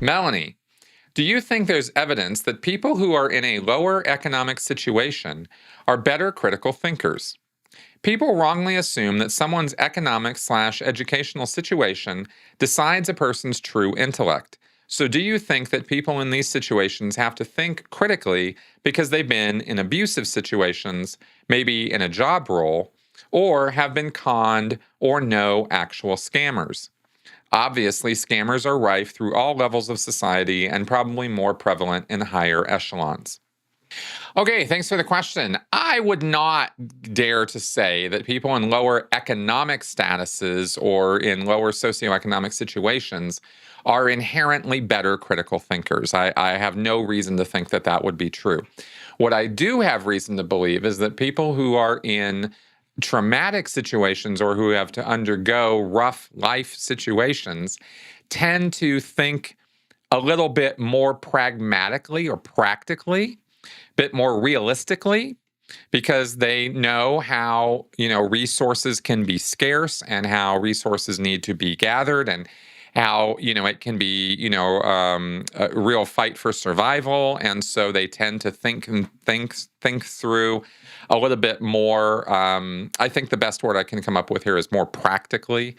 Melanie, do you think there's evidence that people who are in a lower economic situation are better critical thinkers? People wrongly assume that someone's economic/educational situation decides a person's true intellect. So, do you think that people in these situations have to think critically because they've been in abusive situations, maybe in a job role, or have been conned or know actual scammers? Obviously, scammers are rife through all levels of society and probably more prevalent in higher echelons. Okay, thanks for the question. I would not dare to say that people in lower economic statuses or in lower socioeconomic situations are inherently better critical thinkers. I have no reason to think that that would be true. What I do have reason to believe is that people who are in traumatic situations or who have to undergo rough life situations tend to think a little bit more pragmatically or practically, bit more realistically, because they know how resources can be scarce and how resources need to be gathered, and how it can be a real fight for survival. And so they tend to think through a little bit more. I think the best word I can come up with here is more practically.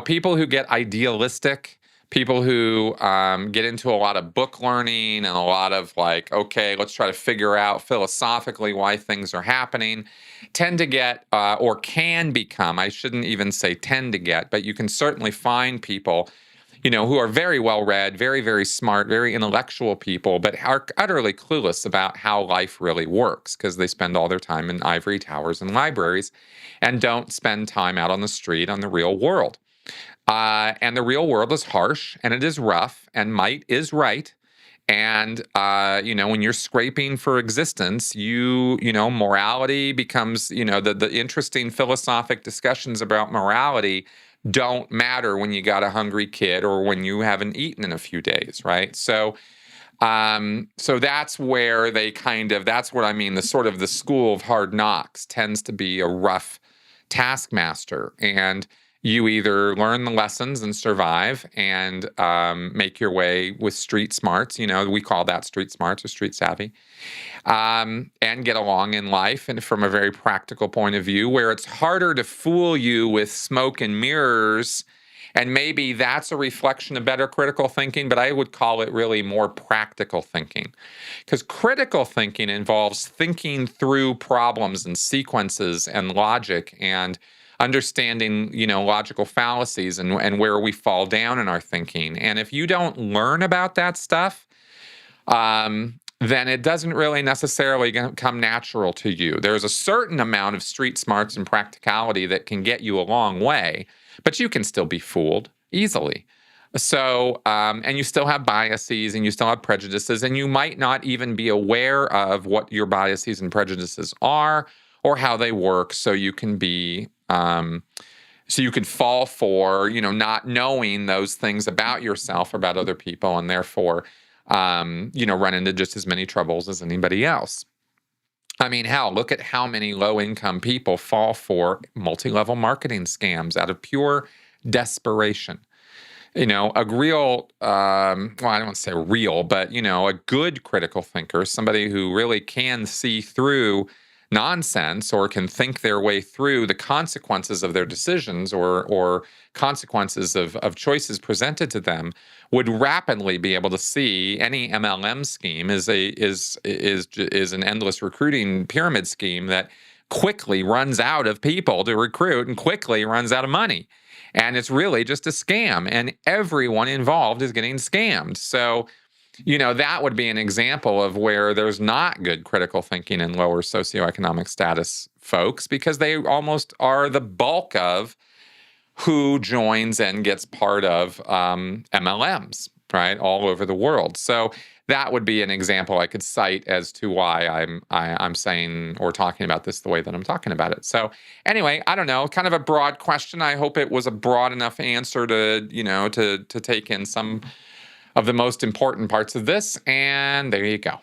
People who get idealistic, people who get into a lot of book learning and a lot of like, okay, let's try to figure out philosophically why things are happening, tend to get or can become, I shouldn't even say tend to get, but you can certainly find people, who are very well read, very, very smart, very intellectual people, but are utterly clueless about how life really works because they spend all their time in ivory towers and libraries and don't spend time out on the street on the real world. And the real world is harsh and it is rough and might is right. And, when you're scraping for existence, morality becomes, the interesting philosophic discussions about morality don't matter when you got a hungry kid or when you haven't eaten in a few days, right? So that's where that's what I mean. The school of hard knocks tends to be a rough taskmaster, and you either learn the lessons and survive and make your way with street smarts. We call that street smarts or street savvy, and get along in life. And from a very practical point of view, where it's harder to fool you with smoke and mirrors. And maybe that's a reflection of better critical thinking, but I would call it really more practical thinking. Because critical thinking involves thinking through problems and sequences and logic and understanding, logical fallacies and where we fall down in our thinking. And if you don't learn about that stuff, then it doesn't really necessarily come natural to you. There's a certain amount of street smarts and practicality that can get you a long way, but you can still be fooled easily. So, and you still have biases and you still have prejudices, and you might not even be aware of what your biases and prejudices are or how they work. So you can be, so you can fall for, not knowing those things about yourself or about other people, and therefore, run into just as many troubles as anybody else. I mean, hell, look at how many low-income people fall for multi-level marketing scams out of pure desperation. A real, I don't want to say real, but, a good critical thinker, somebody who really can see through nonsense or can think their way through the consequences of their decisions or consequences of choices presented to them, would rapidly be able to see any MLM scheme is an endless recruiting pyramid scheme that quickly runs out of people to recruit and quickly runs out of money. And it's really just a scam, and everyone involved is getting scammed. So, that would be an example of where there's not good critical thinking in lower socioeconomic status folks, because they almost are the bulk of who joins and gets part of MLMs, right, all over the world. So that would be an example I could cite as to why I'm saying or talking about this the way that I'm talking about it. So anyway, I don't know, kind of a broad question. I hope it was a broad enough answer to to take in some of the most important parts of this. And there you go.